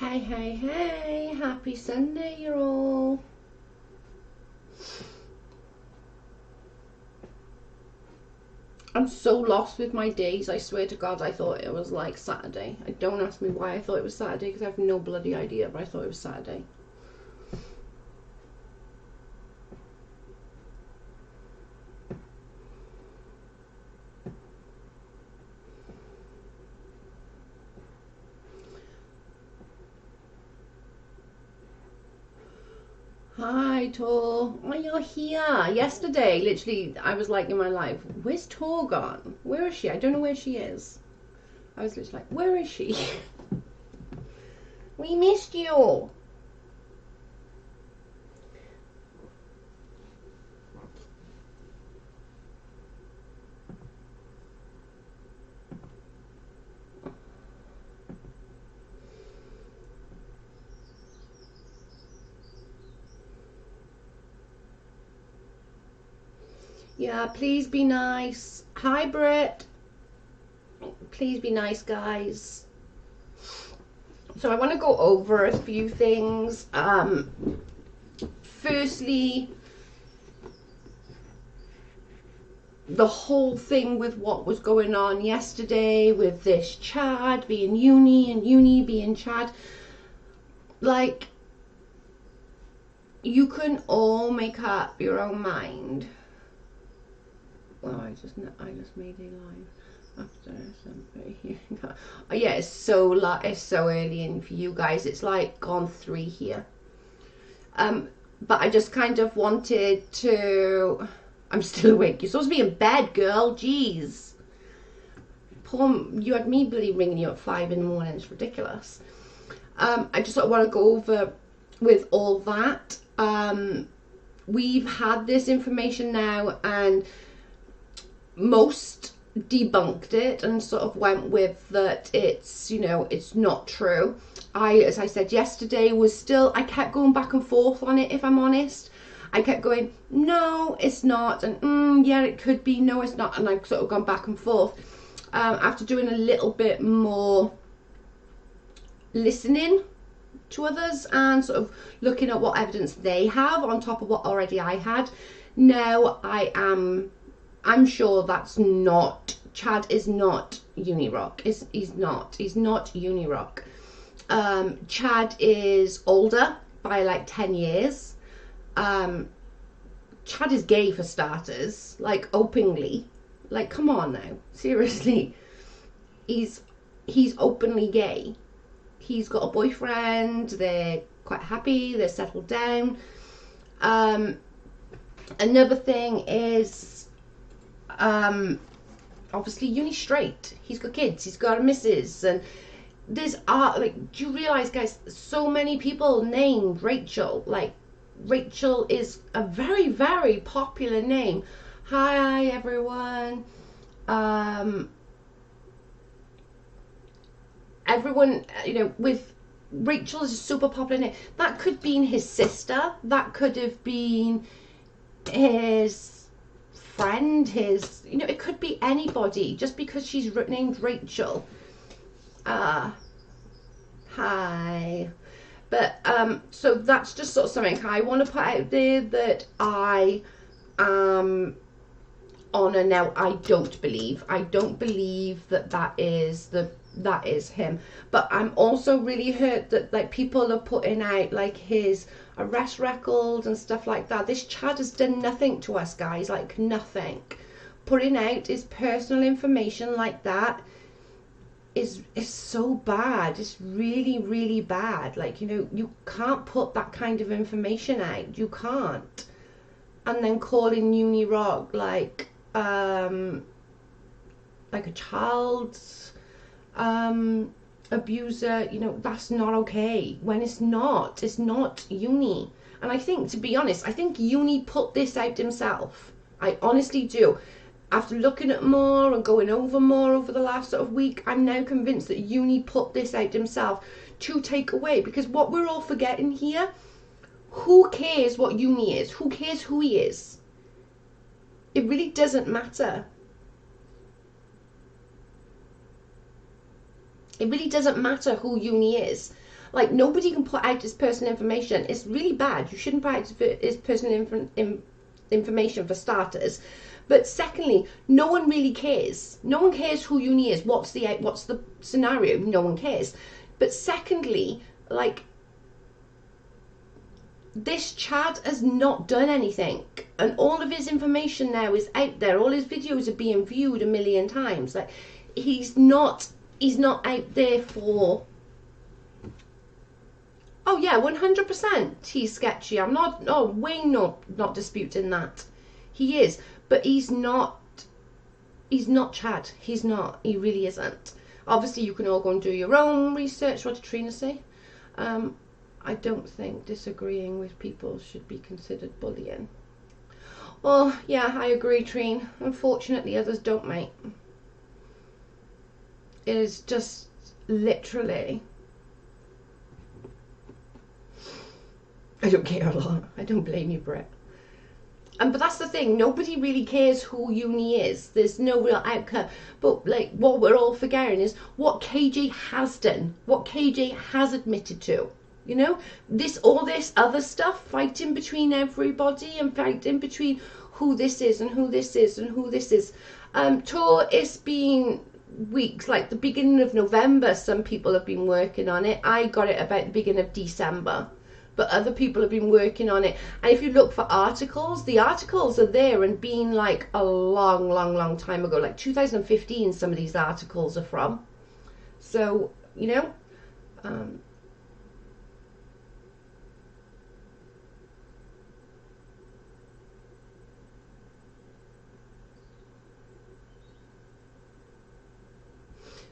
Hey, hey, hey, happy Sunday, you all. I'm so lost with my days, I swear to God, I thought it was like Saturday. Don't ask me why I thought it was Saturday, because I have no bloody idea, but I thought it was Saturday. Hi, Tor. Oh, you're here. Yesterday, literally, I was like in my life, where's Tor gone? Where is she? I don't know where she is. I was literally like, where is she? We missed you. Yeah, please be nice. Hi, Britt. Please be nice, guys. So I want to go over a few things. Firstly, the whole thing with what was going on yesterday with this Chad being uni and uni being Chad. Like, you can all make up your own mind. Well, I just made a live after somebody. Oh, yeah, it's so early, and for you guys it's like gone 3 here. But I just kind of wanted to. I'm still awake. You're supposed to be in bed, girl. Jeez. You had me bloody ringing you at 5 in the morning. It's ridiculous. I just want to go over with all that. We've had this information now, and most debunked it and sort of went with that it's, it's not true. As I said yesterday, I kept going back and forth on it, if I'm honest. I kept going, no, it's not, and yeah, it could be, no, it's not, and I've sort of gone back and forth. After doing a little bit more listening to others and sort of looking at what evidence they have on top of what already I had, now I'm sure that's not, Chad is not Unirock. He's not Unirock. Chad is older by like 10 years. Chad is gay for starters, like openly. Like, come on now, seriously. He's openly gay. He's got a boyfriend, they're quite happy, they're settled down. Another thing is, obviously uni straight. He's got kids, he's got a missus, and there's like, do you realize, guys, so many people named Rachel? Like, Rachel is a very, very popular name. Hi everyone. Everyone, with Rachel is a super popular name. That could be his sister, that could have been his friend, it could be anybody, just because she's named Rachel. Hi. But so that's just sort of something I want to put out there, that I am on a now. I don't believe that is him. But I'm also really hurt that, like, people are putting out like his arrest record and stuff like that. This Chad has done nothing to us, guys, like nothing. Putting out his personal information like that is so bad. It's really, really bad. Like, you can't put that kind of information out. You can't. And then calling Unirock like a child's abuser, that's not okay. When it's not Uni. And I think, to be honest, I think Uni put this out himself. I honestly do. After looking at more and going over more over the last sort of week, I'm now convinced that Uni put this out himself to take away. Because what we're all forgetting here, who cares what Uni is? Who cares who he is? It really doesn't matter. It really doesn't matter who Uni is. Like, nobody can put out his personal information. It's really bad. You shouldn't put out his personal information, for starters. But secondly, no one really cares. No one cares who uni is. What's the scenario? No one cares. But secondly, like, this Chad has not done anything, and all of his information now is out there. All his videos are being viewed 1,000,000 times. Like, he's not out there for, oh yeah, 100% he's sketchy. I'm not, oh, way not disputing that. He is, but he's not Chad. He's not. He really isn't. Obviously, you can all go and do your own research. What did Trina say? I don't think disagreeing with people should be considered bullying. Oh, yeah, I agree, Trina. Unfortunately, others don't, mate. It is just literally... I don't care a lot. I don't blame you, Britt. But that's the thing. Nobody really cares who uni is. There's no real outcome. But, like, what we're all forgetting is what KJ has done. What KJ has admitted to. You know, all this other stuff, fighting between everybody and fighting between who this is and who this is and who this is. It's been weeks, like the beginning of November, some people have been working on it. I got it about the beginning of December, but other people have been working on it. And if you look for articles, the articles are there and been like a long time ago, like 2015, some of these articles are from. So, you know,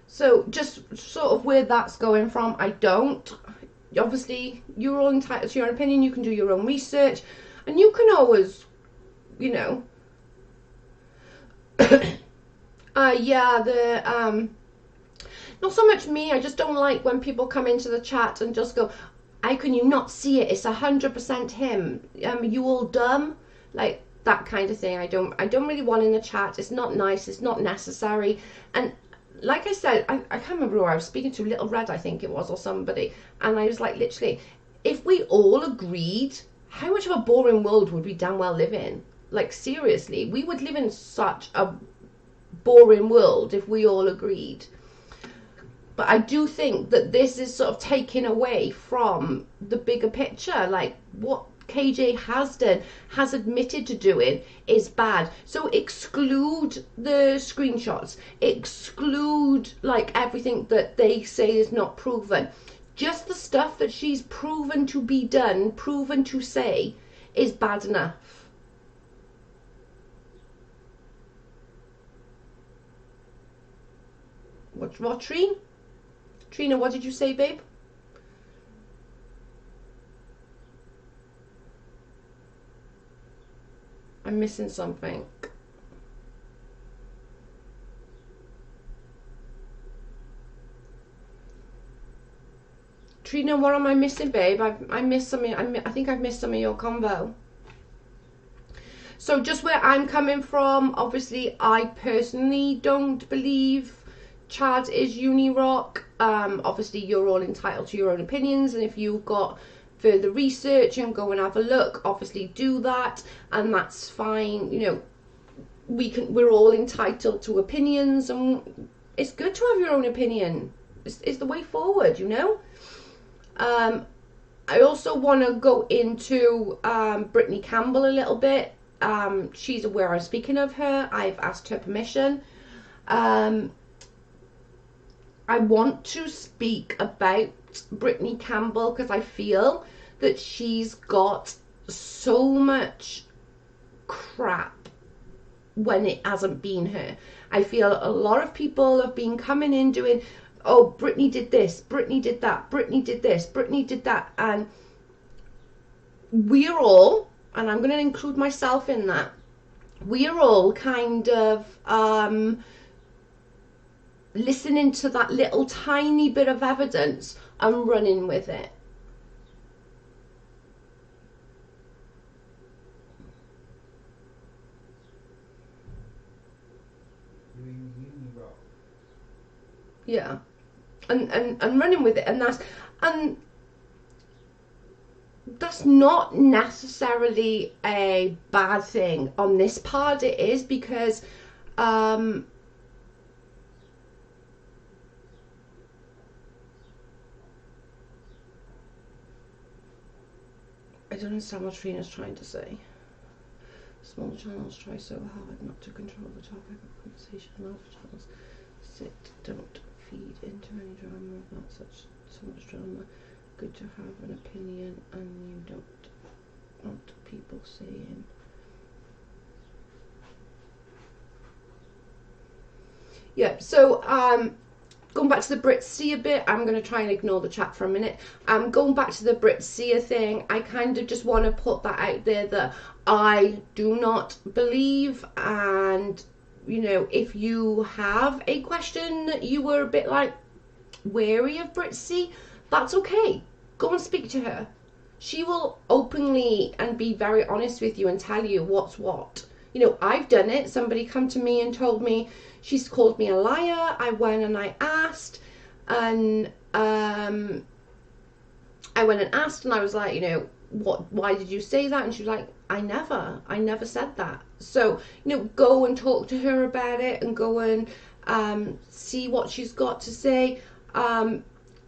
so just sort of where that's going from, I don't. Obviously, you're all entitled to your own opinion. You can do your own research, and you can always, you know, not so much me. I just don't like when people come into the chat and just go, "How can you not see it? It's 100% him. You all dumb?" Like that kind of thing. I don't really want in the chat. It's not nice. It's not necessary. And like I said, I can't remember who I was speaking to, Little Red, I think it was, or somebody, and I was like, literally, if we all agreed, how much of a boring world would we damn well live in? Like, seriously, we would live in such a boring world if we all agreed. But I do think that this is sort of taken away from the bigger picture, like what KJ has done, has admitted to doing, is bad. So exclude the screenshots, exclude like everything that they say is not proven. Just the stuff that she's proven to be done, proven to say, is bad enough. What, Trina? Trina, what did you say, babe? I'm missing something. Trina, what am I missing, babe? I missed something. I think I've missed some of your convo. So just where I'm coming from, obviously, I personally don't believe Chad is uni rock. Obviously, you're all entitled to your own opinions, and if you've got further research and go and have a look, obviously do that, and that's fine. You know, we're all entitled to opinions, and it's good to have your own opinion. It's the way forward, you know. I also want to go into Brittany Campbell a little bit. She's aware I'm speaking of her. I've asked her permission. I want to speak about Brittany Campbell because I feel that she's got so much crap when it hasn't been her. I feel a lot of people have been coming in doing, oh, Brittany did this, Brittany did that, Brittany did this, Brittany did that, and we're all, and I'm going to include myself in that, we're all kind of listening to that little tiny bit of evidence and running with it. Yeah, and running with it, and that's not necessarily a bad thing. On this part it is, because I don't understand what Trina's trying to say. Small channels try so hard not to control the topic of conversation. Large channels don't feed into any drama, not so much drama. Good to have an opinion, and you don't want people saying. Yeah, so going back to the Brit Sia bit, I'm going to try and ignore the chat for a minute. Going back to the Brit Sia thing, I kind of just want to put that out there that I do not believe, and you know, if you have a question that you were a bit like wary of Brit Sia, that's okay. Go and speak to her. She will openly and be very honest with you and tell you what's what. You know, I've done it. Somebody come to me and told me she's called me a liar. I went and I asked, and I went and asked, and I was like, you know, why did you say that? And she was like, I never said that. So, you know, go and talk to her about it, and go and see what she's got to say.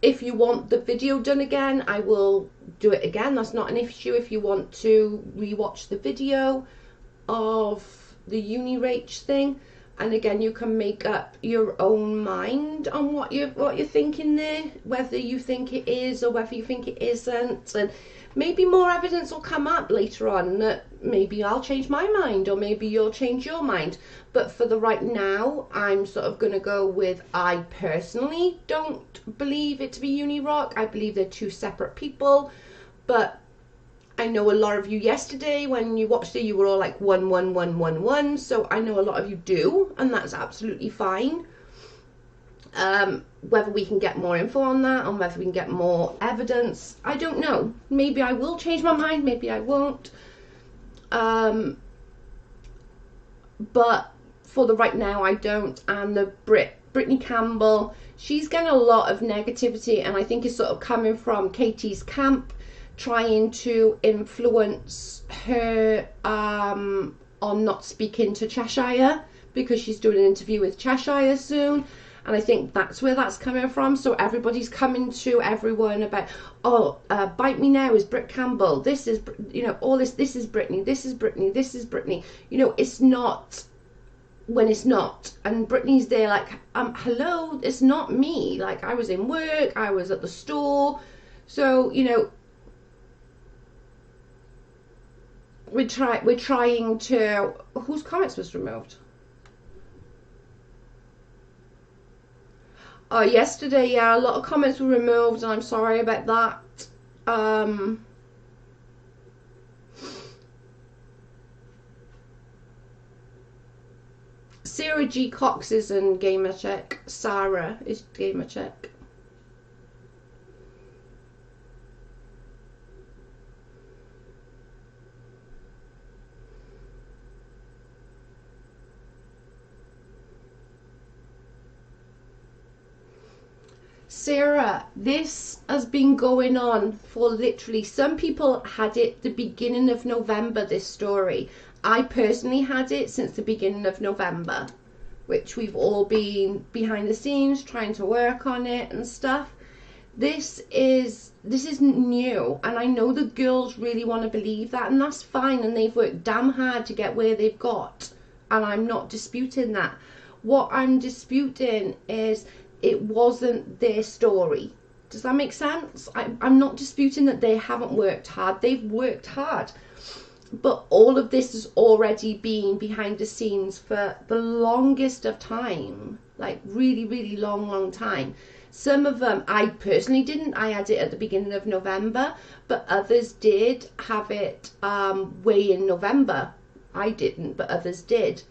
If you want the video done again, I will do it again. That's not an issue. If you want to rewatch the video of the Unirach thing, and again, you can make up your own mind on what you're thinking there, whether you think it is or whether you think it isn't, and maybe more evidence will come up later on that maybe I'll change my mind, or maybe you'll change your mind. But for the right now, I'm sort of going to go with, I personally don't believe it to be Unirach. I believe they're two separate people, but I know a lot of you yesterday when you watched it, you were all like 11111. So I know a lot of you do, and that's absolutely fine. Whether we can get more info on that, and whether we can get more evidence, I don't know. Maybe I will change my mind, maybe I won't. But for the right now, I don't. And the Brittany Campbell, she's getting a lot of negativity, and I think it's sort of coming from Katie's camp, trying to influence her on not speaking to Cheshire, because she's doing an interview with Cheshire soon. And I think that's where that's coming from. So everybody's coming to everyone about, oh, Bite Me Now is Britt Campbell. This is, you know, all this is Brittany. This is Brittany. This is Brittany. You know, it's not when it's not. And Brittany's there like, hello, it's not me. Like, I was in work. I was at the store. So, you know, we're trying to, whose comments was removed? Yesterday, yeah, a lot of comments were removed, and I'm sorry about that. Sarah G. Cox is in Gamer Check. Sarah is Gamer Check. Sarah, this has been going on for literally, some people had it the beginning of November, this story. I personally had it since the beginning of November, which we've all been behind the scenes trying to work on it and stuff. This is new, and I know the girls really want to believe that, and that's fine, and they've worked damn hard to get where they've got, and I'm not disputing that. What I'm disputing is it wasn't their story. Does that make sense? I'm not disputing that they haven't worked hard. They've worked hard. But all of this has already been behind the scenes for the longest of time. Like, really, really long time. Some of them, I personally didn't. I had it at the beginning of November. But others did have it way in November. I didn't, but others did.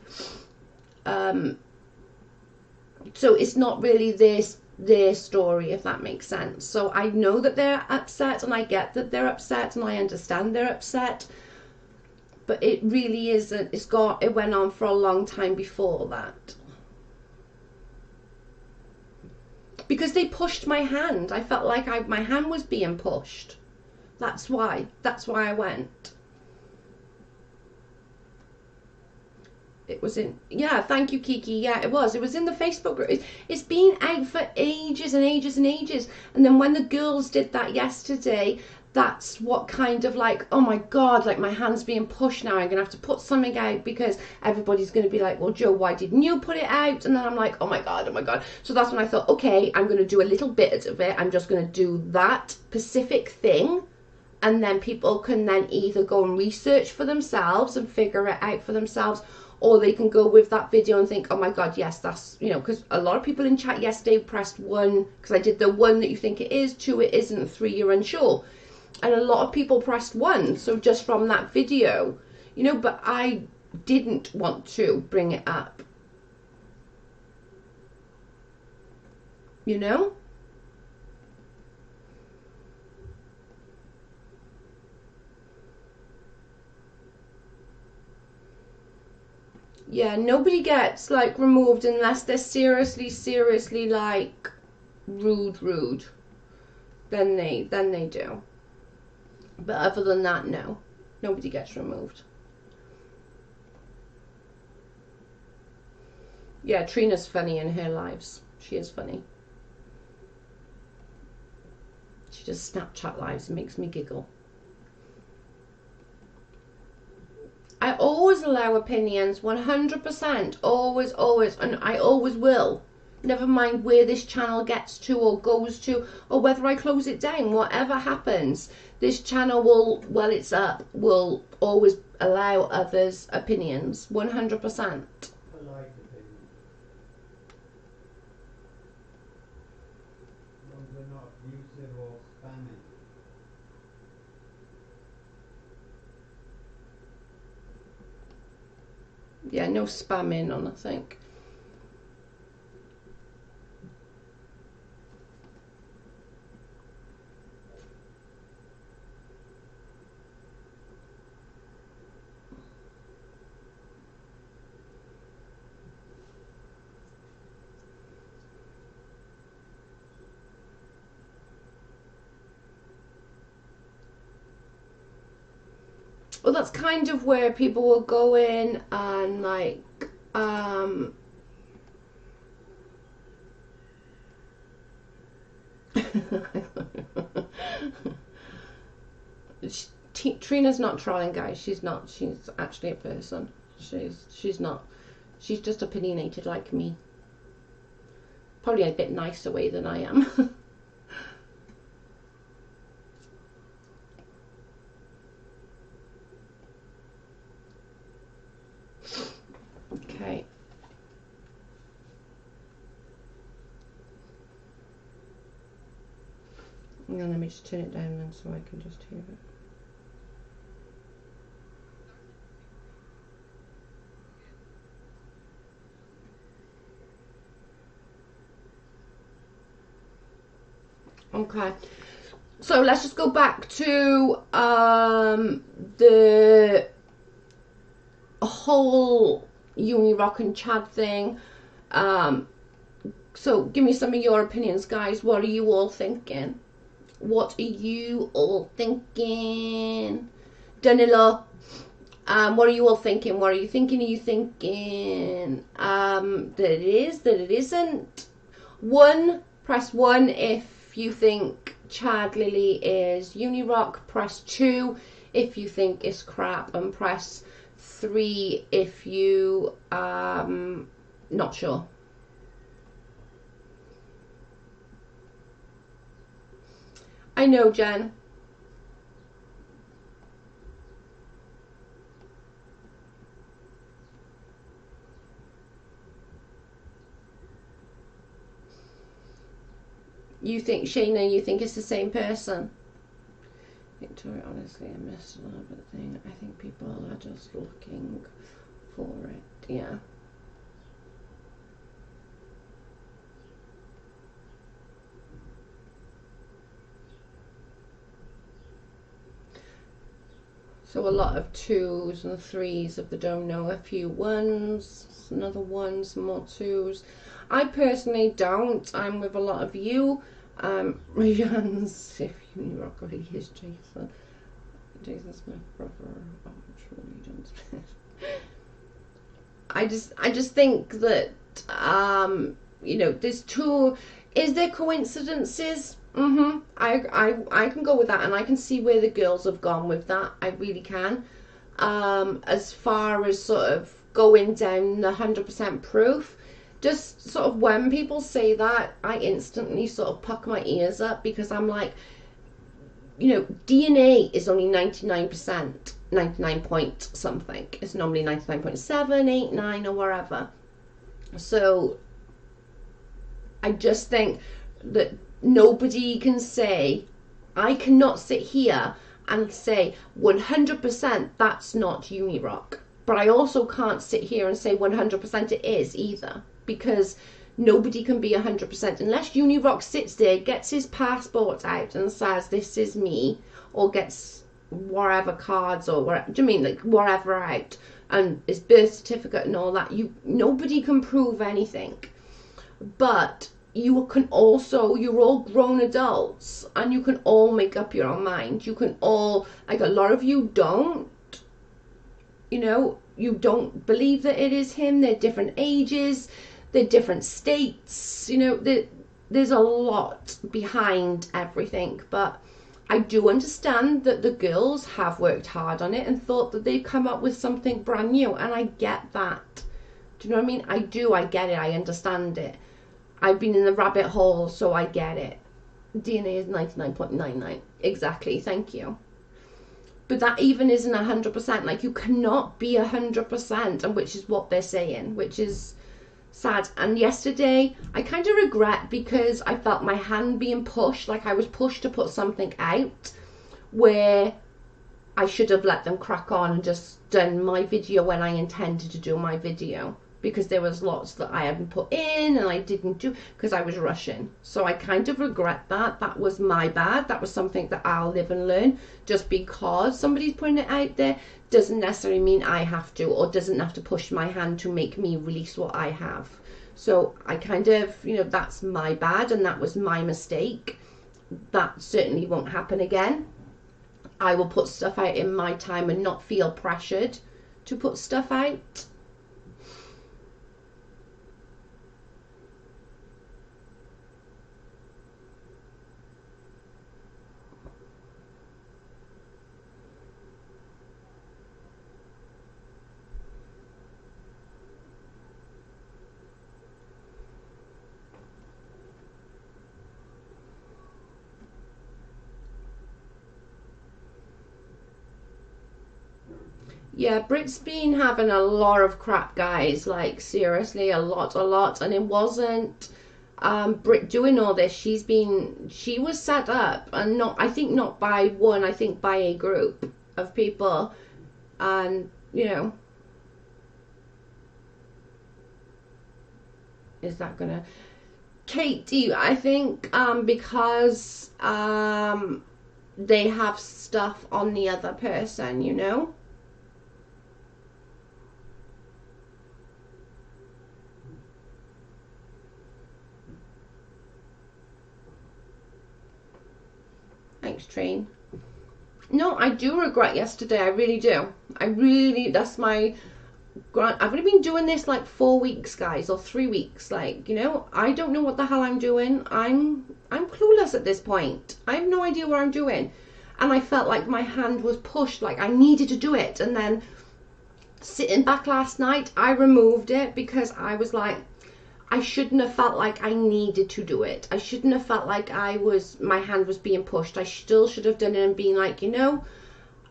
So it's not really their story, if that makes sense. So I know that they're upset, and I get that they're upset, and I understand they're upset. But it really isn't. It went on for a long time before that. Because they pushed my hand. I felt like my hand was being pushed. That's why I went. It was in, yeah, thank you, Kiki. Yeah, it was in the Facebook group. It's been out for ages and ages and ages. And then when the girls did that yesterday, that's what kind of like, oh my God, like my hand's being pushed now. I'm going to have to put something out because everybody's going to be like, well, Joe, why didn't you put it out? And then I'm like, oh my God, oh my God. So that's when I thought, okay, I'm going to do a little bit of it. I'm just going to do that specific thing. And then people can then either go and research for themselves and figure it out for themselves, or they can go with that video and think, oh my God, yes, that's, you know, because a lot of people in chat yesterday pressed 1, because I did the 1 that you think it is, 2 it isn't, 3 you're unsure. And a lot of people pressed 1, so just from that video, you know, but I didn't want to bring it up, you know? Yeah, nobody gets like removed unless they're seriously like rude. Then they do. But other than that, no. Nobody gets removed. Yeah, Trina's funny in her lives. She is funny. She does Snapchat lives and makes me giggle. I always allow opinions, 100%, always, and I always will. Never mind where this channel gets to or goes to, or whether I close it down, whatever happens, this channel will, while it's up, will always allow others' opinions, 100%. Yeah, no spamming or nothing. Well, that's kind of where people will go in and like Trina's not trolling, guys. She's not. She's actually a person. She's not. She's just opinionated like me. Probably a bit nicer way than I am. Okay. Now let me just turn it down then so I can just hear it. Okay, so let's just go back to the whole Unirock and Chad thing. So give me some of your opinions, guys. What are you all thinking? What are you all thinking? Danilo, what are you all thinking? What are you thinking? Are you thinking that it is, that it isn't? 1, press 1 if you think Chad Lily is Unirock. Press 2 if you think it's crap, and press 3 if you not sure. I know, Jen. You think, Shayna, you think it's the same person? Victoria, honestly, I missed a little bit of thing. I think people are just looking for it. Yeah. So a lot of 2s and 3s of the don't know, a few 1s, another 1s, more 2s. I personally don't. I'm with a lot of you. Rihanna's if Unirock really is Jason. Jason Smith, brother of Truly John Smith. I just think that you know, there's two. Is there coincidences? I can go with that, and I can see where the girls have gone with that. I really can. As far as sort of going down the 100% proof, just sort of when people say that, I instantly sort of puck my ears up, because I'm like, you know, DNA is only 99%, 99 point something. It's normally 99.7, 8, 9, or wherever. So I just think that nobody can say, I cannot sit here and say 100% that's not Unirock. But I also can't sit here and say 100% it is either, because nobody can be 100% unless Unirock sits there, gets his passport out and says this is me, or gets whatever cards or whatever, do you mean, like whatever out, and his birth certificate and all that. Nobody can prove anything. But you can also, you're all grown adults, and you can all make up your own mind. You can all, like, a lot of you don't, you know, you don't believe that it is him. They're different ages, they're different states, you know, there's a lot behind everything. But I do understand that the girls have worked hard on it and thought that they'd come up with something brand new, and I get that. Do you know what I mean? I do, I get it, I understand it. I've been in the rabbit hole, so I get it. DNA is 99.99. Exactly, thank you. But that even isn't 100%. Like, you cannot be 100%, and which is what they're saying, which is sad. And yesterday, I kind of regret, because I felt my hand being pushed, like I was pushed to put something out, where I should have let them crack on and just done my video when I intended to do my video. Because there was lots that I hadn't put in and I didn't do because I was rushing. So I kind of regret that. That was my bad. That was something that I'll live and learn. Just because somebody's putting it out there doesn't necessarily mean I have to, or doesn't have to push my hand to make me release what I have. So I kind of, you know, that's my bad, and that was my mistake. That certainly won't happen again. I will put stuff out in my time and not feel pressured to put stuff out. Yeah, Brit's been having a lot of crap, guys. Like, seriously, a lot. And it wasn't Brit doing all this. She was set up, and not, I think not by one, I think by a group of people. And, you know, is that gonna... Katie, I think because they have stuff on the other person, you know? Thanks, Train. No, I do regret yesterday. I really do. That's my... I've only been doing this like 4 weeks, guys, or 3 weeks. Like, you know, I don't know what the hell I'm doing. I'm clueless at this point. I have no idea what I'm doing. And I felt like my hand was pushed, like I needed to do it. And then sitting back last night, I removed it because I was like, I shouldn't have felt like I needed to do it. I shouldn't have felt like my hand was being pushed. I still should have done it and been like, you know,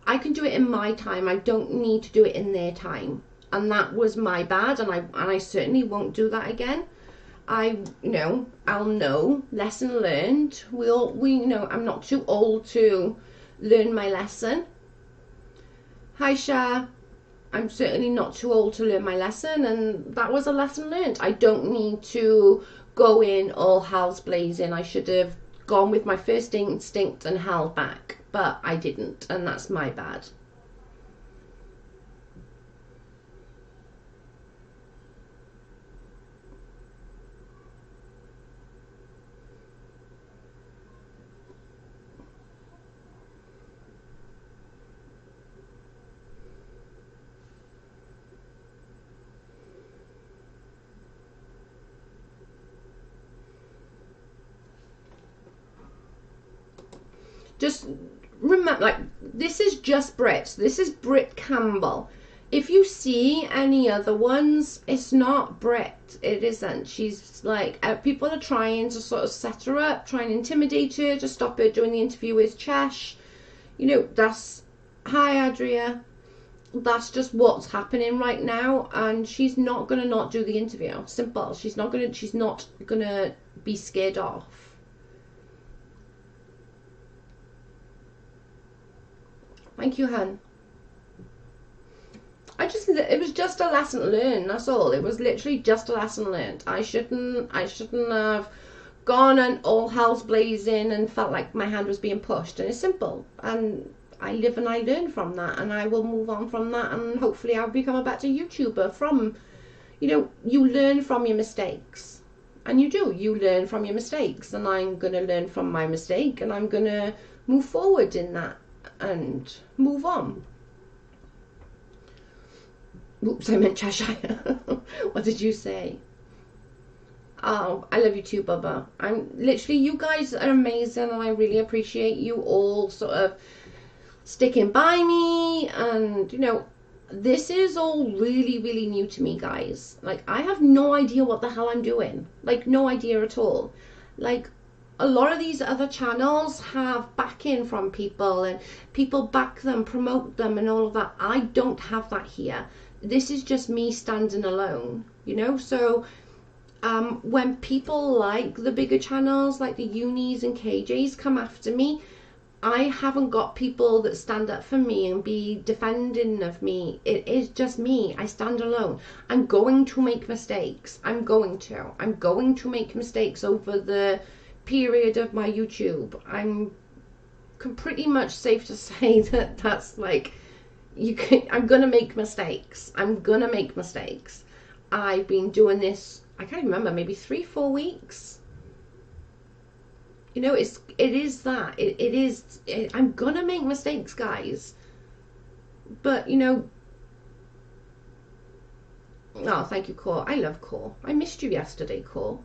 I can do it in my time. I don't need to do it in their time. And that was my bad, and I certainly won't do that again. You know, I'll know, lesson learned. We you know, I'm not too old to learn my lesson. Hi, Shah. I'm certainly not too old to learn my lesson, and that was a lesson learned. I don't need to go in all hell's blazing. I should have gone with my first instinct and held back, but I didn't, and that's my bad. Just remember, like, this is just Brit. This is Britt Campbell. If you see any other ones, it's not Brit. It isn't. She's like, people are trying to sort of set her up, trying to intimidate her, to stop her doing the interview with Chesh. You know, that's, hi Adria. That's just what's happening right now, and she's not gonna not do the interview. Simple. She's not gonna be scared off. Thank you, hun. It was just a lesson learned, that's all. It was literally just a lesson learned. I shouldn't have gone and all hell's blazing and felt like my hand was being pushed, and it's simple. And I live and I learn from that, and I will move on from that, and hopefully I'll become a better YouTuber from, you know, you learn from your mistakes. And you learn from your mistakes, and I'm going to learn from my mistake, and I'm going to move forward in that and move on. Oops, I meant Cheshire. What did you say? Oh, I love you too, Bubba. I'm literally, you guys are amazing, and I really appreciate you all sort of sticking by me. And, you know, this is all really, really new to me, guys. Like, I have no idea what the hell I'm doing. Like, no idea at all. Like, a lot of these other channels have backing from people, and people back them, promote them, and all of that. I don't have that here. This is just me standing alone, you know. So when people like the bigger channels, like the Unis and KJs, come after me, I haven't got people that stand up for me and be defending of me. It is just me. I stand alone. I'm going to make mistakes. I'm going to make mistakes over the period of my YouTube. I'm pretty much safe to say that that's like, I'm gonna make mistakes. I'm gonna make mistakes. I've been doing this, I can't even remember, maybe 3-4 weeks. You know, it is I'm gonna make mistakes, guys. But, you know, oh, thank you, Core. I love Core. I missed you yesterday, Core.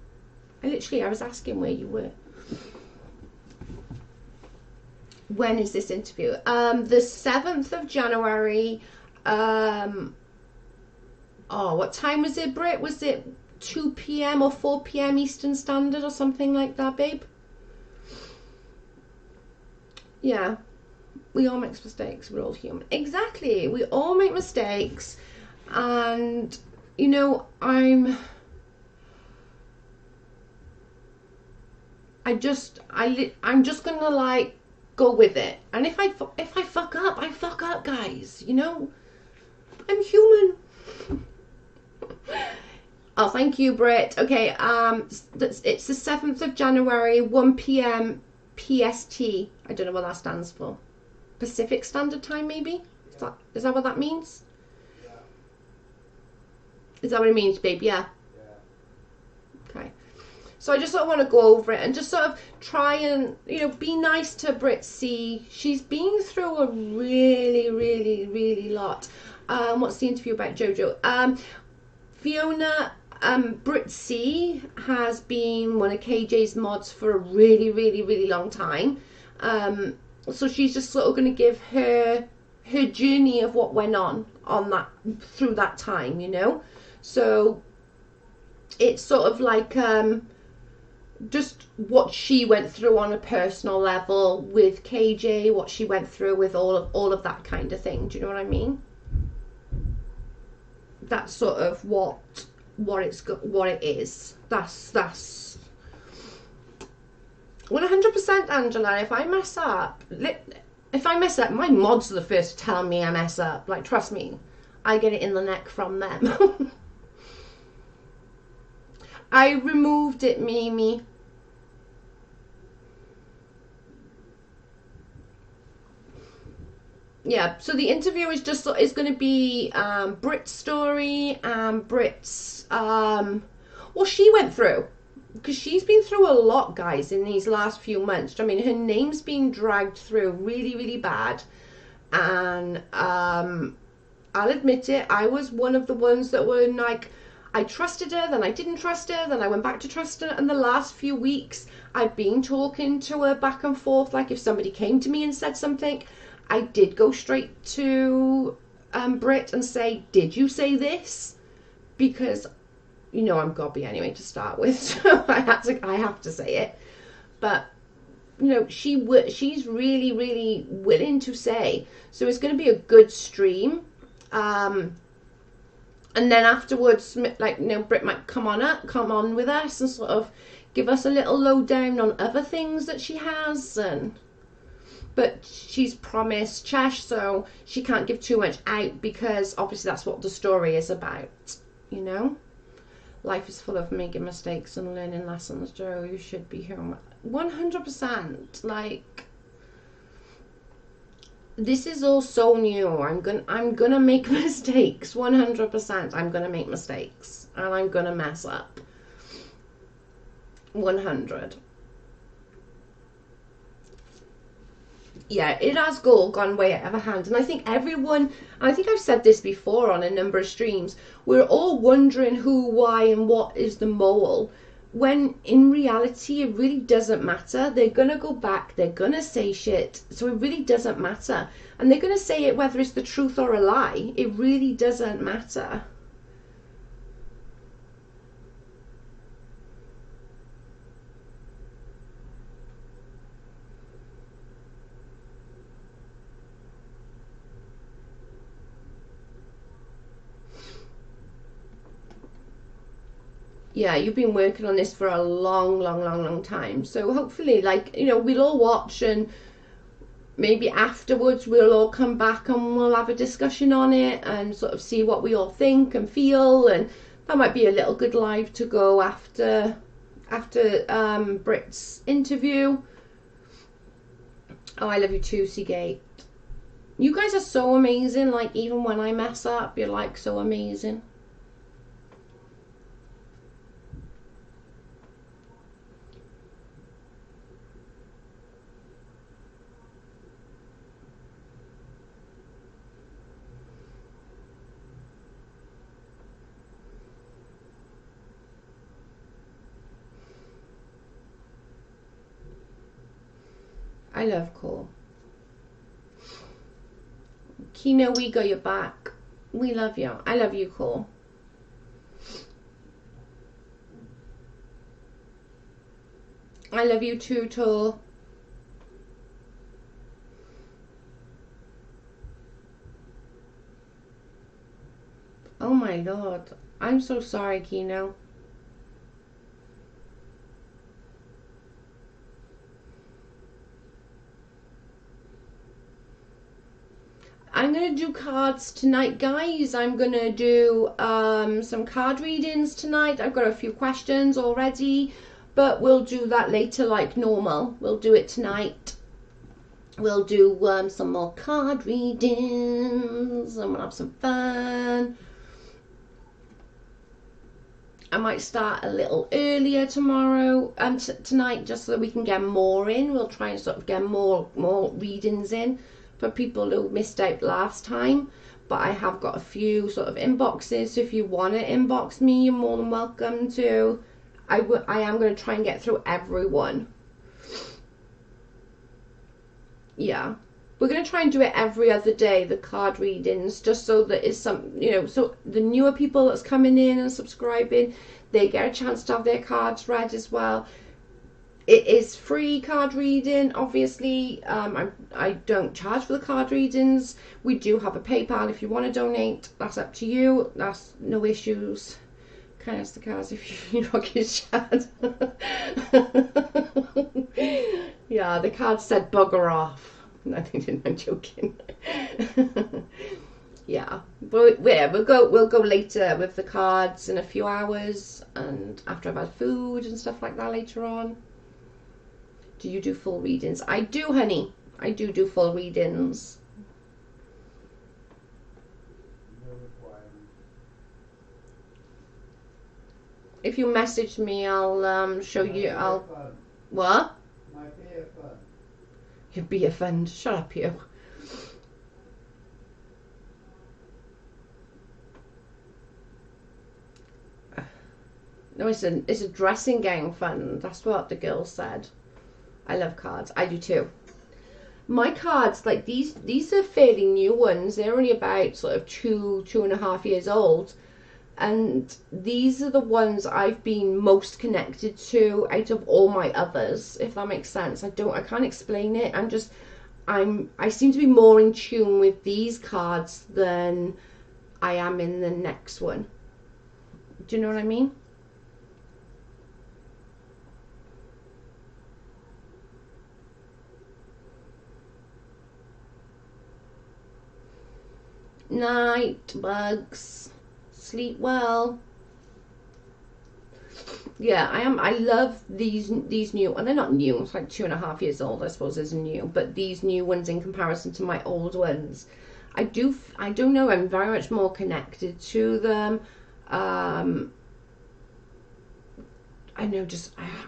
I was asking where you were. When is this interview? The 7th of January. Oh, what time was it, Britt? Was it 2 p.m. or 4 p.m. Eastern Standard or something like that, babe? Yeah, we all make mistakes. We're all human. Exactly. We all make mistakes. And, you know, I'm just gonna, like, go with it. And if I fuck up, I fuck up, guys. You know, I'm human. Oh, thank you, Britt. Okay, it's the 7th of January, 1 p.m. PST. I don't know what that stands for. Pacific Standard Time, maybe? Is that what that means? Yeah. Is that what it means, babe? Yeah. Okay. So I just sort of want to go over it and just sort of try and, you know, be nice to Brit C. She's been through a really, really, really lot. What's the interview about, Jojo? Fiona, Brit C has been one of KJ's mods for a really, really, really long time. So she's just sort of going to give her journey of what went on that, through that time, you know. So it's sort of like just what she went through on a personal level with KJ, what she went through with all of that kind of thing. Do you know what I mean? That's sort of what it is. That's 100%, Angela. If I mess up, my mods are the first to tell me I mess up. Like, trust me, I get it in the neck from them. I removed it, Mimi. Yeah, so the interview is going to be Brit's story and Brit's what she went through, because she's been through a lot, guys, in these last few months. I mean, her name's been dragged through really, really bad, and I'll admit it, I was one of the ones that were like, I trusted her, then I didn't trust her, then I went back to trust her, and the last few weeks I've been talking to her back and forth. Like if somebody came to me and said something, I did go straight to Brit and say, did you say this? Because you know I'm gobby anyway to start with, so I have to say it. But you know, she's really willing to say. So it's going to be a good stream. And then afterwards, like, you know, Brit might come on with us and sort of give us a little lowdown on other things that she has. But she's promised Chesh, so she can't give too much out because obviously that's what the story is about, you know. Life is full of making mistakes and learning lessons, Joe. You should be here 100%. Like, this is all so new. I'm gonna make mistakes. 100%. I'm gonna make mistakes and I'm gonna mess up. 100. Yeah, it has gone way out of hand. And I think everyone, I think I've said this before on a number of streams, we're all wondering who, why, and what is the mole, when in reality it really doesn't matter. They're gonna go back, they're gonna say shit, so it really doesn't matter. And they're gonna say it whether it's the truth or a lie. It really doesn't matter. Yeah, you've been working on this for a long time. So hopefully, like, you know, we'll all watch, and maybe afterwards we'll all come back and we'll have a discussion on it and sort of see what we all think and feel. And that might be a little good live to go after Brit's interview. Oh, I love you too, Seagate. You guys are so amazing. Like, even when I mess up, you're like so amazing. I love Cole. Kino, we got your back. We love you. I love you, Cole. I love you too, Tor. Oh my lord. I'm so sorry, Kino. I'm going to do cards tonight, guys. I'm going to do some card readings tonight. I've got a few questions already, but we'll do that later like normal. We'll do it tonight. We'll do some more card readings and we'll have some fun. I might start a little earlier tomorrow and tonight just so that we can get more in. We'll try and sort of get more readings in for people who missed out last time. But I have got a few sort of inboxes, so if you want to inbox me, you're more than welcome to. I am going to try and get through everyone. Yeah, we're going to try and do it every other day, the card readings, just so that it's some, you know, so the newer people that's coming in and subscribing, they get a chance to have their cards read as well. It is free card reading, obviously. I don't charge for the card readings. We do have a PayPal if you want to donate. That's up to you. That's no issues. Can I ask the cards if you rock his chat? Yeah, the card said bugger off. No, they didn't. I'm joking. Yeah, but yeah, we'll go later with the cards in a few hours, and after I've had food and stuff like that later on. Do you do full readings? I do, honey. I do full readings. If you message me, I'll show you. What? Might be a fun. You'd be a fun. Shut up, you. No, it's a dressing gown fund. That's what the girl said. I love cards. I do too. My cards, like these are fairly new ones. They're only about sort of 2.5 years old. And these are the ones I've been most connected to out of all my others, if that makes sense. I can't explain it. I seem to be more in tune with these cards than I am in the next one. Do you know what I mean? Night, bugs. Sleep well. Yeah, I love these new, and they're not new. It's like 2.5 years old, I suppose, is new. But these new ones in comparison to my old ones, I don't know. I'm very much more connected to them. I know,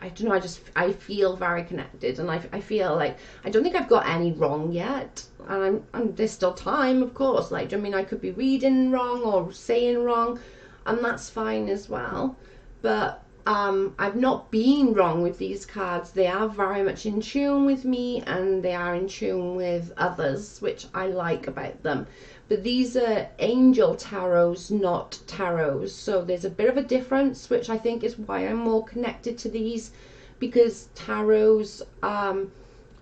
I don't know, I feel very connected, and I feel like I don't think I've got any wrong yet, and there's still time, of course. Like, I mean, I could be reading wrong or saying wrong, and that's fine as well. But I've not been wrong with these cards. They are very much in tune with me, and they are in tune with others, which I like about them. But these are angel tarots, not tarots. So there's a bit of a difference, which I think is why I'm more connected to these. Because tarots,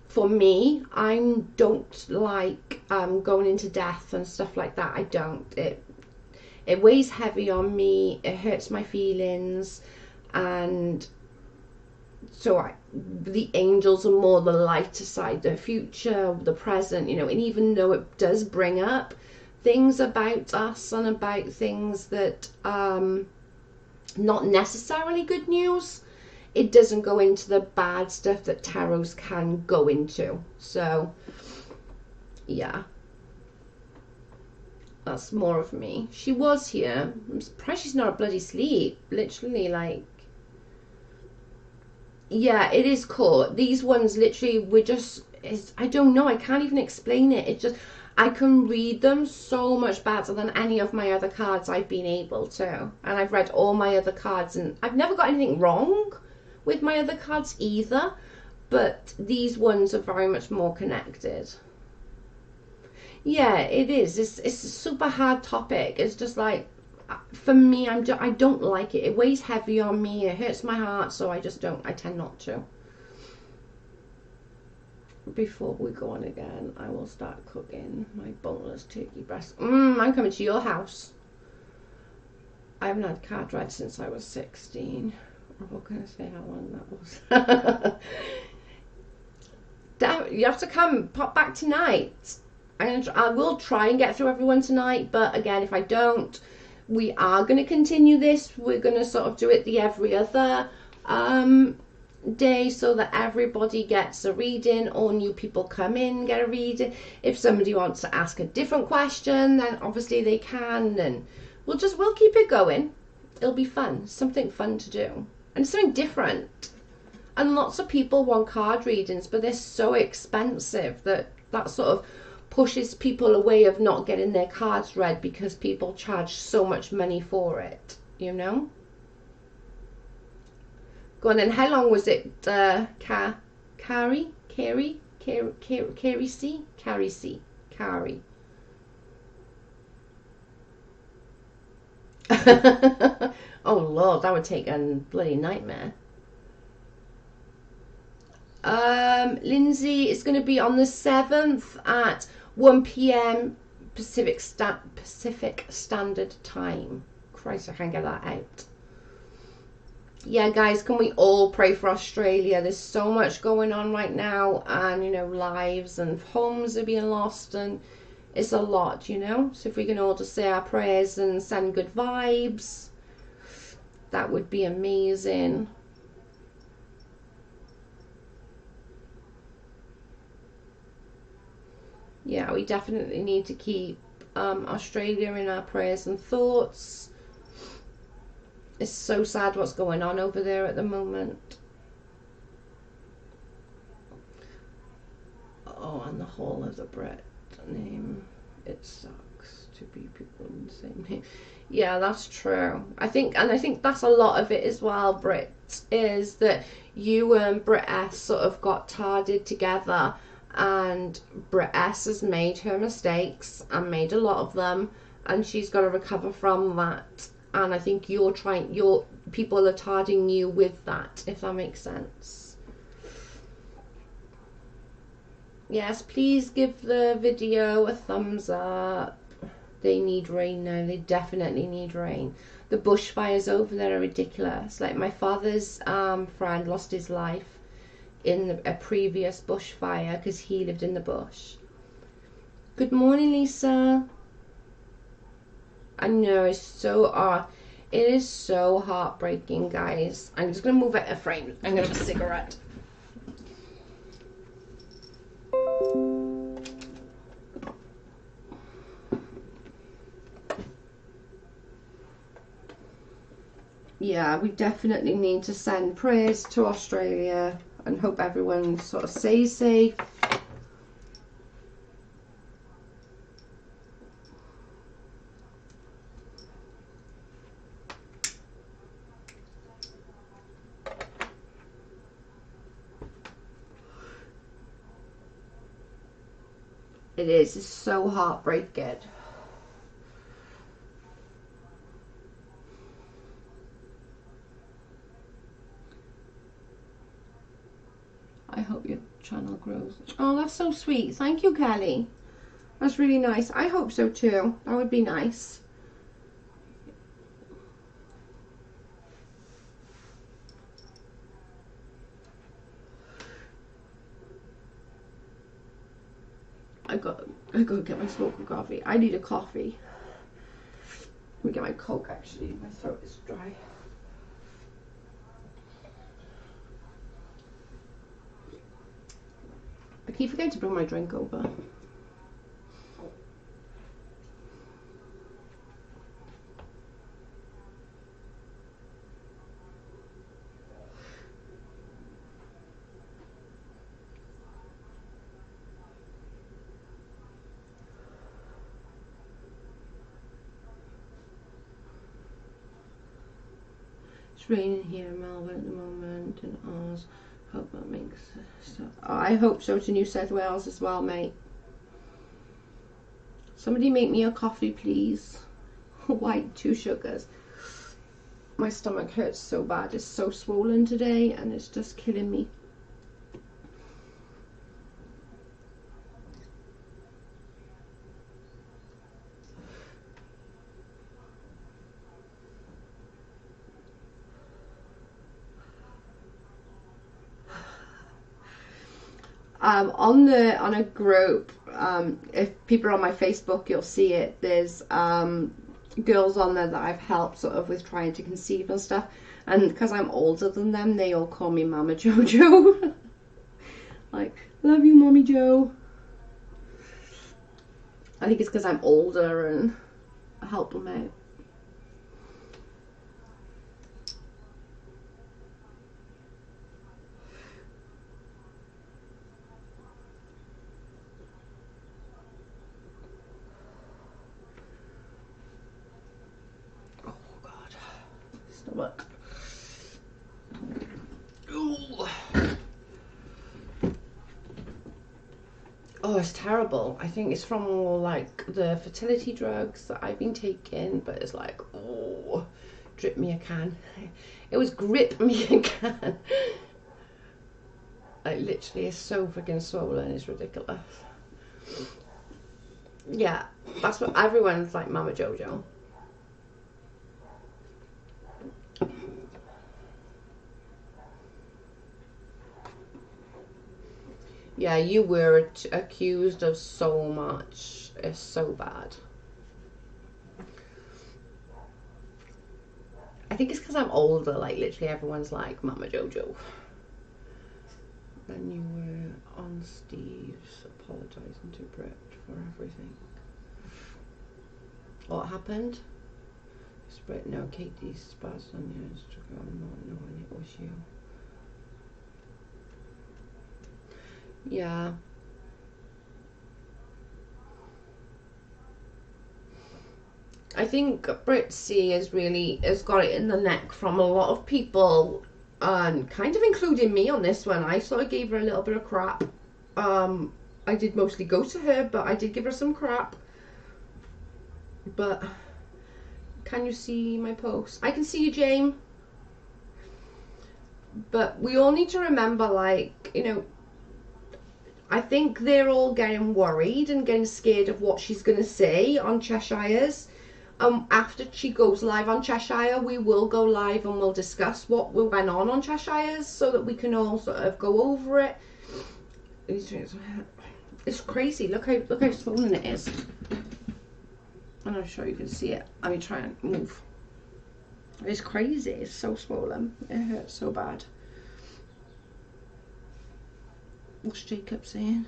for me, I don't like going into death and stuff like that. I don't. It weighs heavy on me. It hurts my feelings. And so the angels are more the lighter side, the future, the present, and even though it does bring up things about us and about things that not necessarily good news, it doesn't go into the bad stuff that tarots can go into. So yeah, that's more of me. She was here. I'm surprised she's not a bloody sleep. Literally, like, yeah, it is cool. These ones literally were just, I don't know, I can't even explain it. It just, I can read them so much better than any of my other cards I've been able to. And I've read all my other cards, and I've never got anything wrong with my other cards either. But these ones are very much more connected. Yeah, it is. It's a super hard topic. It's just like, for me, I don't like it. It weighs heavy on me. It hurts my heart, so I tend not to. Before we go on again, I will start cooking my boneless turkey breast. I'm coming to your house. I haven't had card read since I was 16. What can I say how long that was? Damn, you have to come, pop back tonight. I will try and get through everyone tonight, but again, if I don't, we are going to continue this. We're going to sort of do it the every other day, so that everybody gets a reading, or new people come in, get a reading. If somebody wants to ask a different question, then obviously they can, and we'll keep it going. It'll be fun, something fun to do, and something different. And lots of people want card readings, but they're so expensive that sort of pushes people away of not getting their cards read, because people charge so much money for it, Go on then. How long was it, Carrie? Oh Lord, that would take a bloody nightmare. Lindsay, is going to be on the 7th at 1 p.m. Pacific Standard Time. Christ, I can't get that out. Yeah, guys, can we all pray for Australia? There's so much going on right now, and lives and homes are being lost, and it's a lot, So if we can all just say our prayers and send good vibes, that would be amazing. Yeah, we definitely need to keep Australia in our prayers and thoughts. It's so sad what's going on over there at the moment. Oh, and the whole of the Brit name. it sucks to be people in the same. Yeah, that's true. I think that's a lot of it as well, Brit, is that you and Brit S sort of got tarded together, and Brit S has made her mistakes and made a lot of them, and she's got to recover from that. And I think your people are tarding you with that, if that makes sense. Yes, please give the video a thumbs up. They need rain now. They definitely need rain. The bushfires over there are ridiculous. Like my father's friend lost his life in a previous bushfire because he lived in the bush. Good morning, Lisa. I know, it's so it is so heartbreaking, guys. I'm just gonna move out of frame. I'm gonna have a cigarette. Yeah, we definitely need to send prayers to Australia and hope everyone sort of stays safe. It's so heartbreaking. I hope your channel grows. Oh, that's so sweet. Thank you, Kelly. That's really nice. I hope so too. That would be nice. I gotta get my smoke of coffee. I need a coffee. Let me get my Coke, actually. My throat is dry. I keep forgetting to bring my drink over. It's raining here in Melbourne at the moment, and ours. Hope that makes stuff. Oh, I hope so to New South Wales as well, mate. Somebody make me a coffee, please. White, 2 sugars. My stomach hurts so bad. It's so swollen today, and it's just killing me. On a group, if people are on my Facebook, you'll see it. There's girls on there that I've helped sort of with trying to conceive and stuff, and because I'm older than them, they all call me Mama Jojo. Like, love you, Mommy Joe. I think it's because I'm older and I help them out. Stomach. Ooh. Oh, it's terrible. I think it's from all like the fertility drugs that I've been taking, but it's like, oh, drip me a can. It was grip me a can. Like literally, it's so freaking swollen. It's ridiculous. Yeah, that's what everyone's like, Mama Jojo. Yeah, you were accused of so much. It's so bad. I think it's because I'm older. Like literally, everyone's like Mama Jojo. Then you were on Steve's apologising to Britt for everything. What happened? Britt, no, Katie spazzed on your Instagram, not knowing it was you. Yeah. I think Brit C has got it in the neck from a lot of people, and kind of including me on this one. I sort of gave her a little bit of crap. I did mostly go to her, but I did give her some crap. But can you see my post? I can see you, James. But we all need to remember, like, you know, I think they're all getting worried and getting scared of what she's going to say on Cheshire's. After she goes live on Cheshire, we will go live and we'll discuss what went on Cheshire's, so that we can all sort of go over it. It's crazy. Look how swollen it is. And I'm sure you can see it. Let me try and move. It's crazy. It's so swollen. It hurts so bad. What's Jacob saying?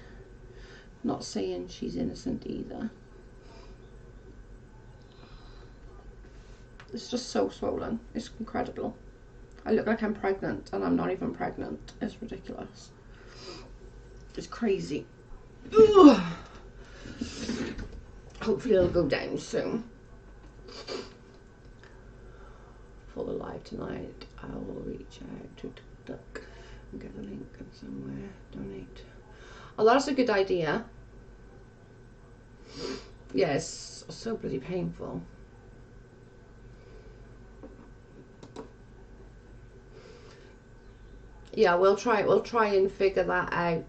Not saying she's innocent either. It's just so swollen. It's incredible. I look like I'm pregnant and I'm not even pregnant. It's ridiculous. It's crazy. Ugh. Hopefully it'll go down soon. For the live tonight, I will reach out to Duck and get a link and somewhere. Donate. Oh, that's a good idea. Yeah, it's so bloody painful. Yeah, we'll try and figure that out.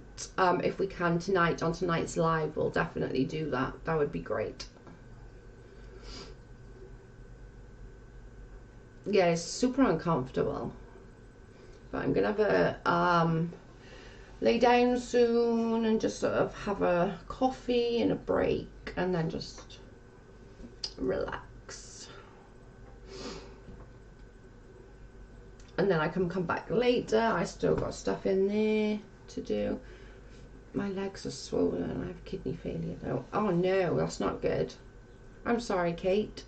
If we can tonight, on tonight's live, we'll definitely do that. That would be great. Yeah, it's super uncomfortable. But I'm gonna have a lay down soon and just sort of have a coffee and a break and then just relax. And then I can come back later. I still got stuff in there to do. My legs are swollen. I have kidney failure though. Oh no, that's not good. I'm sorry, Kate.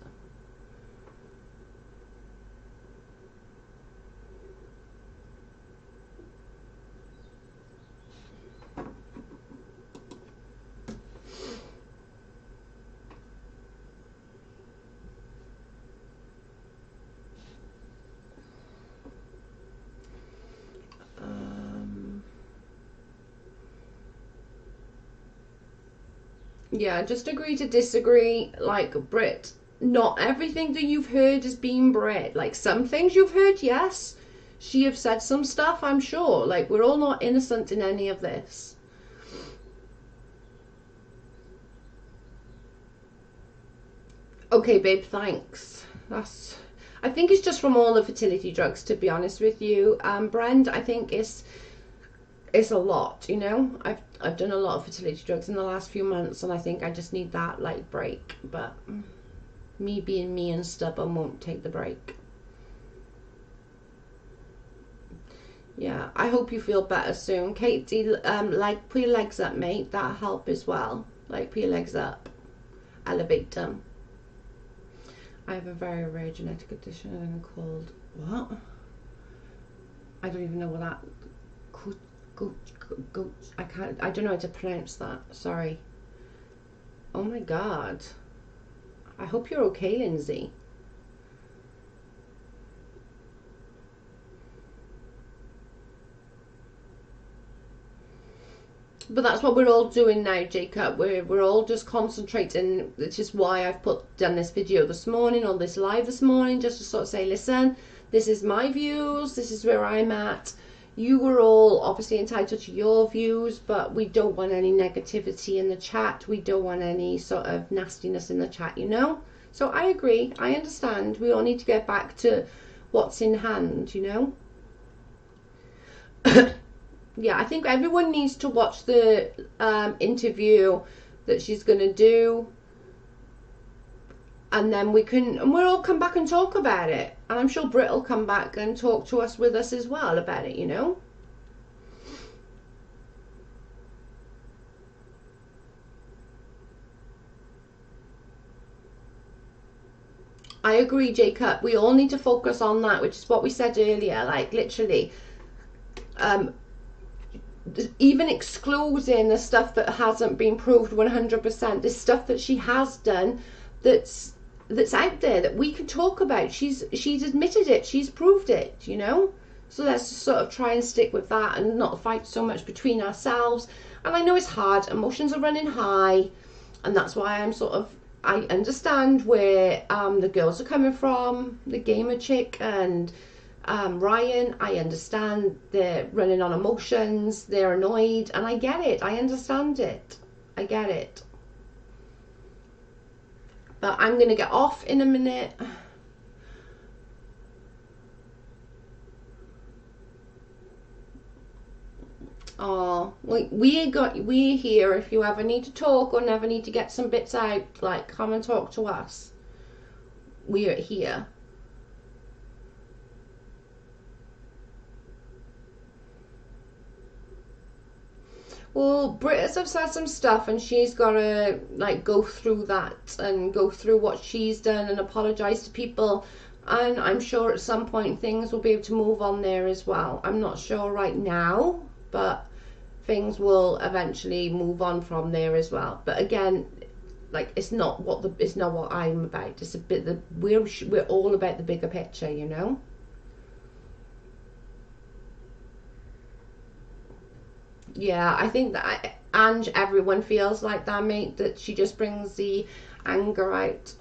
Yeah, just agree to disagree. Like, Brit, not everything that you've heard has been Brit. Like, some things you've heard, yes. She have said some stuff, I'm sure. Like, we're all not innocent in any of this. Okay, babe, thanks. I think it's just from all the fertility drugs, to be honest with you. Brand, I think it's a lot, you know. I've done a lot of fertility drugs in the last few months, and I think I just need that like break. But me being me and stubborn won't take the break. Yeah, I hope you feel better soon, Katie. Like, put your legs up, mate. That'll help as well. Like, put your legs up, elevate them. I have a very rare genetic condition called what? I don't even know what that. I don't know how to pronounce that. Sorry. Oh my god. I hope you're okay, Lindsay. But that's what we're all doing now, Jacob. We're all just concentrating, which is why I've done this video this morning, or this live this morning, just to sort of say, listen, this is my views, this is where I'm at. You were all obviously entitled to your views, but we don't want any negativity in the chat. We don't want any sort of nastiness in the chat, you know? So I agree. I understand. We all need to get back to what's in hand, you know? Yeah, I think everyone needs to watch the interview that she's going to do. And then we'll all come back and talk about it. And I'm sure Britt will come back and talk to us with us as well about it, you know? I agree, Jacob. We all need to focus on that, which is what we said earlier. Like, literally, even excluding the stuff that hasn't been proved 100%, the stuff that she has done that's that's out there that we can talk about. She's admitted it, she's proved it, you know. So let's just sort of try and stick with that and not fight so much between ourselves. And I know it's hard, emotions are running high, and that's why I'm sort of, I understand where the girls are coming from, the gamer chick and Ryan. I understand they're running on emotions, they're annoyed, and I get it, I understand it, I get it. But I'm gonna get off in a minute. Oh, we're here if you ever need to talk or never need to get some bits out, like come and talk to us. We're here. Well, Britta's have said some stuff and she's gotta like go through that and go through what she's done and apologise to people, and I'm sure at some point things will be able to move on there as well. I'm not sure right now, but things will eventually move on from there as well. But again, like it's not what I'm about. It's a bit we're all about the bigger picture, you know. Yeah, I think that Ange, everyone feels like that, mate, that she just brings the anger out.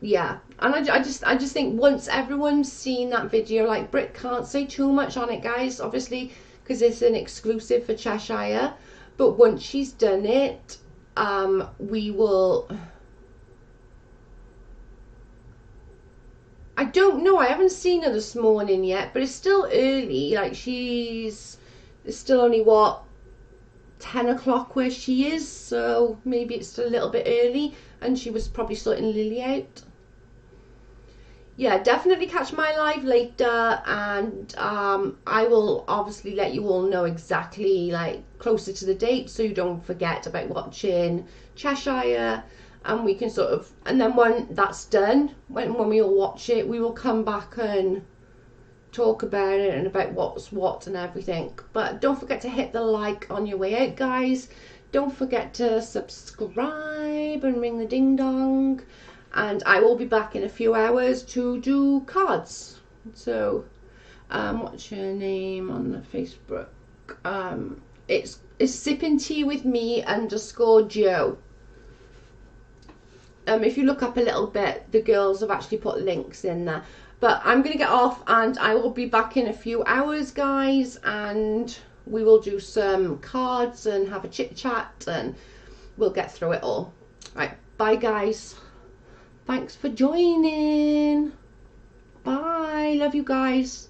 Yeah, and I just think once everyone's seen that video, like Brit can't say too much on it, guys, obviously, because it's an exclusive for Cheshire. But once she's done it, we will. I don't know. I haven't seen her this morning yet, but it's still early. Like it's still only what 10 o'clock where she is, so maybe it's still a little bit early, and she was probably sorting Lily out. Yeah, definitely catch my live later, and I will obviously let you all know exactly like closer to the date, so you don't forget about watching Cheshire. And we can sort of, and then when that's done, when we all watch it, we will come back and talk about it and about what's what and everything. But don't forget to hit the like on your way out, guys. Don't forget to subscribe and ring the ding dong. And I will be back in a few hours to do cards. So what's your name on the Facebook? It's sipping tea with me _Joe. If you look up a little bit, the girls have actually put links in there. But I'm going to get off and I will be back in a few hours, guys. And we will do some cards and have a chit chat and we'll get through it all. Right, bye, guys. Thanks for joining. Bye. Love you guys.